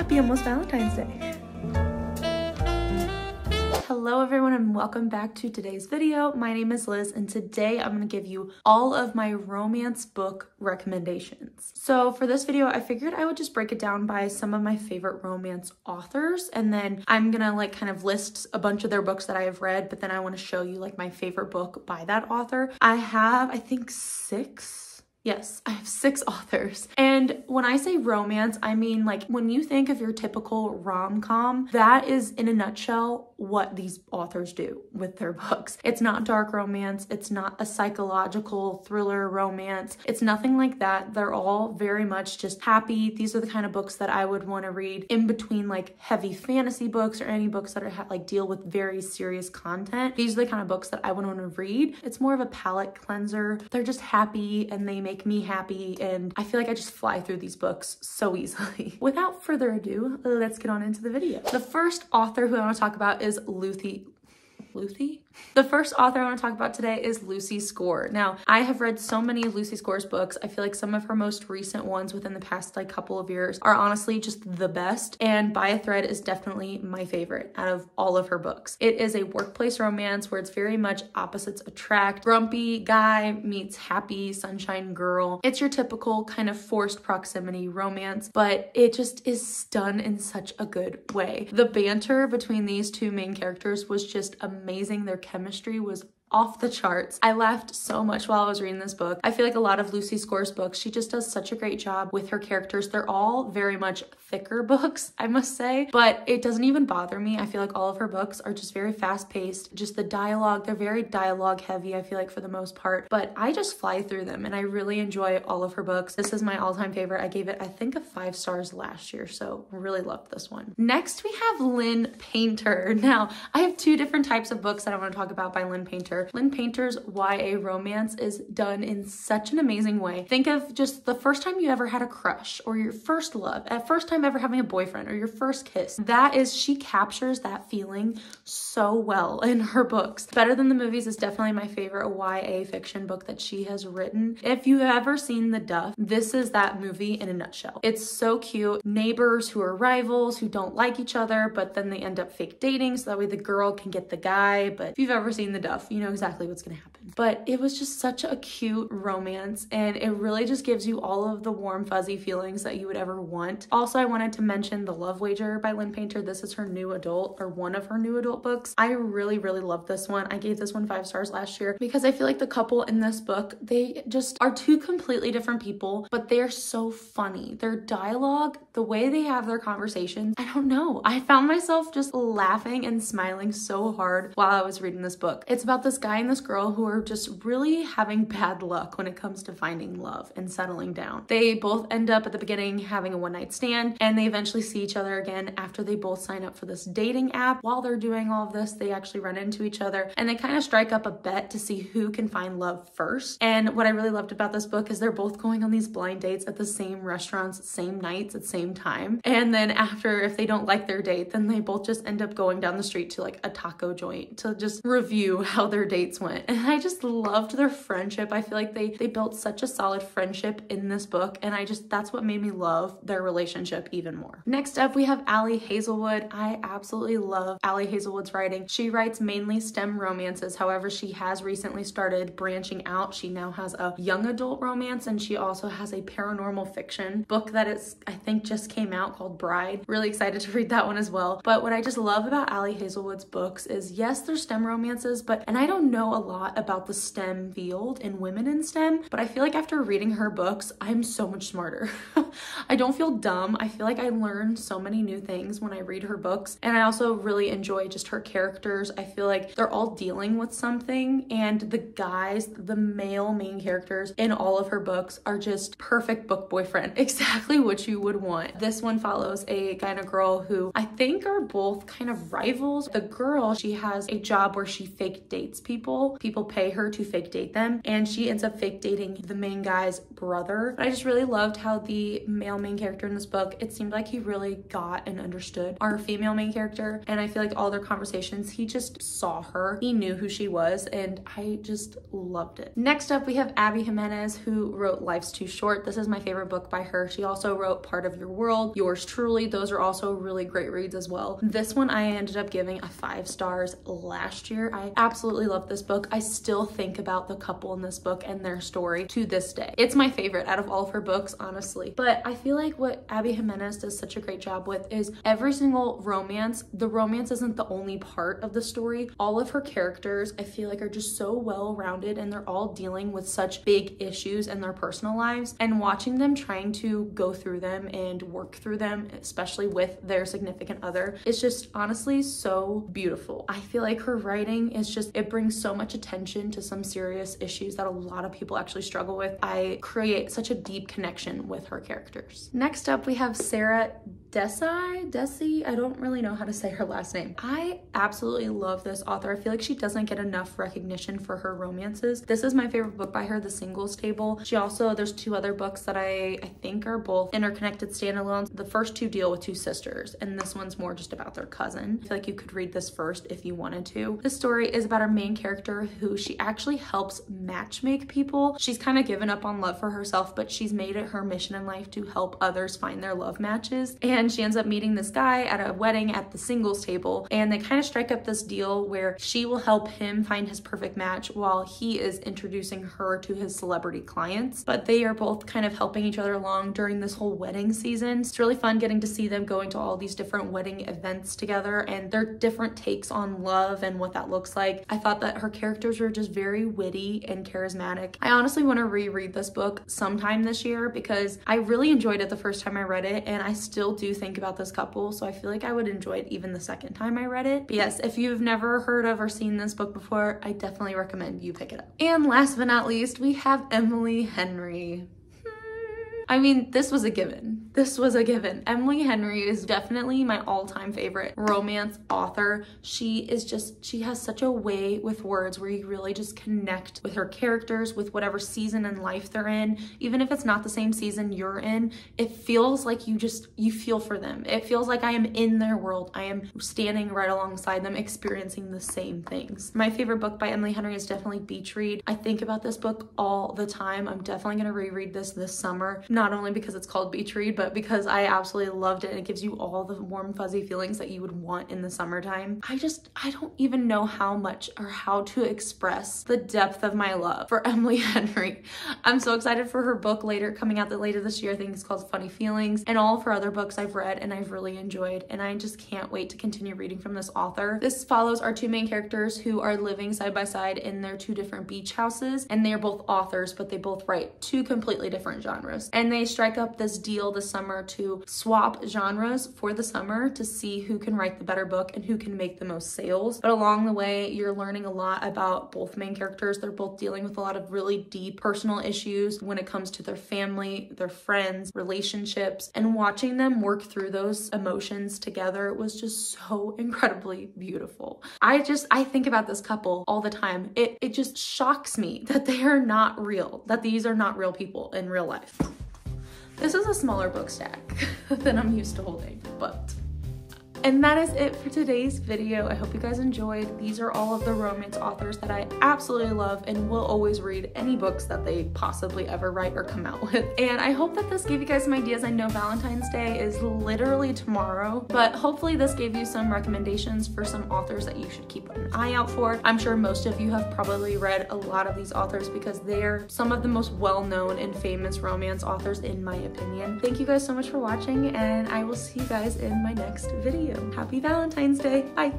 Happy almost Valentine's Day. Hello everyone and welcome back to today's video. My name is Liz and today I'm going to give you all of my romance book recommendations. So for this video, I figured I would just break it down by some of my favorite romance authors, and then I'm gonna like kind of list a bunch of their books that I have read, but then I want to show you like my favorite book by that author. I have, I think, six. Yes, I have 6 authors. And when I say romance, I mean like when you think of your typical rom-com, that is in a nutshell what these authors do with their books. It's not dark romance. It's not a psychological thriller romance. It's nothing like that. They're all very much just happy. These are the kind of books that I would want to read in between like heavy fantasy books or any books that are like deal with very serious content. These are the kind of books that I would want to read. It's more of a palate cleanser. They're just happy and they make me happy, and I feel like I just fly through these books so easily. Without further ado, let's get on into the video. The first author who I want to talk about is Lucy? The first author I want to talk about today is Lucy Score. Now, I have read so many of Lucy Score's books. I feel like some of her most recent ones within the past like couple of years are honestly just the best, and By a Thread is definitely my favorite out of all of her books. It is a workplace romance where it's very much opposites attract. Grumpy guy meets happy sunshine girl. It's your typical kind of forced proximity romance, but it just is done in such a good way. The banter between these two main characters was just amazing. Their chemistry was off the charts. I laughed so much while I was reading this book. I feel like a lot of Lucy Score's books, she just does such a great job with her characters. They're all very much thicker books, I must say, but it doesn't even bother me. I feel like all of her books are just very fast paced. Just the dialogue, they're very dialogue heavy, I feel like, for the most part, but I just fly through them and I really enjoy all of her books. This is my all-time favorite. I gave it, I think, a 5 stars last year, so really loved this one. Next, we have Lynn Painter. Now, I have 2 different types of books that I want to talk about by Lynn Painter. Lynn Painter's YA romance is done in such an amazing way. Think of just the first time you ever had a crush, or your first love, at first time ever having a boyfriend, or your first kiss. That is, she captures that feeling so well in her books. Better Than the Movies is definitely my favorite YA fiction book that she has written. If you've ever seen The Duff, this is that movie in a nutshell. It's so cute. Neighbors who are rivals, who don't like each other, but then they end up fake dating so that way the girl can get the guy. But if you've ever seen The Duff, you know exactly what's gonna happen. But it was just such a cute romance, and it really just gives you all of the warm fuzzy feelings that you would ever want. Also, I wanted to mention The Love Wager by Lynn Painter. This is her new adult, or one of her new adult books. I really love this one. I gave this one 5 stars last year because I feel like the couple in this book, they just are 2 completely different people, but they're so funny. Their dialogue, the way they have their conversations, I don't know. I found myself just laughing and smiling so hard while I was reading this book. It's about this guy and this girl who are just really having bad luck when it comes to finding love and settling down. They both end up at the beginning having a one-night stand, and they eventually see each other again after they both sign up for this dating app. While they're doing all of this, they actually run into each other and they kind of strike up a bet to see who can find love first. And what I really loved about this book is they're both going on these blind dates at the same restaurants, same nights, at the same time. And then after, if they don't like their date, then they both just end up going down the street to like a taco joint to just review how their dates went. And I just loved their friendship. I feel like they built such a solid friendship in this book, and that's what made me love their relationship even more. Next up, we have Ali Hazelwood. I absolutely love Ali Hazelwood's writing. She writes mainly STEM romances. However, she has recently started branching out. She now has a young adult romance, and she also has a paranormal fiction book that I think just came out called Bride. Really excited to read that one as well. But what I just love about Ali Hazelwood's books is, yes, they're STEM romances, and I don't know a lot about the STEM field and women in STEM, but I feel like after reading her books, I'm so much smarter. I don't feel dumb. I feel like I learned so many new things when I read her books, and I also really enjoy just her characters. I feel like they're all dealing with something, and the guys, the male main characters in all of her books are just perfect book boyfriend, exactly what you would want. This one follows a guy and a girl who I think are both kind of rivals. The girl, she has a job where she fake dates people. People pay her to fake date them, and she ends up fake dating the main guy's brother. But I just really loved how the male main character in this book, it seemed like he really got and understood our female main character, and I feel like all their conversations, he just saw her, he knew who she was, and I just loved it. Next up, we have Abby Jimenez, who wrote Life's Too Short. This is my favorite book by her. She also wrote Part of Your World, Yours Truly. Those are also really great reads as well. This one I ended up giving a 5 stars last year. I absolutely love this book. I still think about the couple in this book and their story to this day. It's my favorite out of all of her books, honestly. But I feel like what Abby Jimenez does such a great job with is every single romance, the romance isn't the only part of the story. All of her characters, I feel like, are just so well-rounded, and they're all dealing with such big issues in their personal lives, and watching them trying to go through them and work through them, especially with their significant other, is just honestly so beautiful. I feel like her writing is just, it brings so much attention to some serious issues that a lot of people actually struggle with. I create such a deep connection with her characters. Next up, we have Sarah Desi. I don't really know how to say her last name. I absolutely love this author. I feel like she doesn't get enough recognition for her romances. This is my favorite book by her, The Singles Table. She also, there's 2 other books that I think are both interconnected standalones. The first 2 deal with 2 sisters, and this one's more just about their cousin. I feel like you could read this first if you wanted to. This story is about our main character who she actually helps matchmake people. She's kind of given up on love for herself, but she's made it her mission in life to help others find their love matches. And she ends up meeting this guy at a wedding at the singles table, and they kind of strike up this deal where she will help him find his perfect match while he is introducing her to his celebrity clients. But they are both kind of helping each other along during this whole wedding season. It's really fun getting to see them going to all these different wedding events together and their different takes on love and what that looks like. I thought that her characters were just very witty and charismatic. I honestly want to reread this book sometime this year because I really enjoyed it the first time I read it, and I still do think about this couple, so I feel like I would enjoy it even the second time I read it. But yes, if you've never heard of or seen this book before, I definitely recommend you pick it up. And last but not least, we have Emily Henry. I mean, this was a given. This was a given. Emily Henry is definitely my all-time favorite romance author. She has such a way with words where you really just connect with her characters, with whatever season in life they're in. Even if it's not the same season you're in, it feels like you feel for them. It feels like I am in their world. I am standing right alongside them, experiencing the same things. My favorite book by Emily Henry is definitely Beach Read. I think about this book all the time. I'm definitely gonna reread this summer, not only because it's called Beach Read, but because I absolutely loved it, and it gives you all the warm fuzzy feelings that you would want in the summertime. I don't even know how much or how to express the depth of my love for Emily Henry. I'm so excited for her book coming out later this year. I think it's called Funny Feelings, and all of her other books I've read and I've really enjoyed, and I just can't wait to continue reading from this author. This follows our 2 main characters who are living side by side in their 2 different beach houses, and they are both authors, but they both write 2 completely different genres, and they strike up this deal this summer to swap genres for the summer to see who can write the better book and who can make the most sales. But along the way, you're learning a lot about both main characters. They're both dealing with a lot of really deep personal issues when it comes to their family, their friends, relationships, and watching them work through those emotions together was just so incredibly beautiful. I think about this couple all the time. It just shocks me that they are not real, that these are not real people in real life. This is a smaller book stack than I'm used to holding, but And that is it for today's video. I hope you guys enjoyed. These are all of the romance authors that I absolutely love and will always read any books that they possibly ever write or come out with. And I hope that this gave you guys some ideas. I know Valentine's Day is literally tomorrow, but hopefully this gave you some recommendations for some authors that you should keep an eye out for. I'm sure most of you have probably read a lot of these authors because they're some of the most well-known and famous romance authors in my opinion. Thank you guys so much for watching, and I will see you guys in my next video. Happy Valentine's Day. Bye.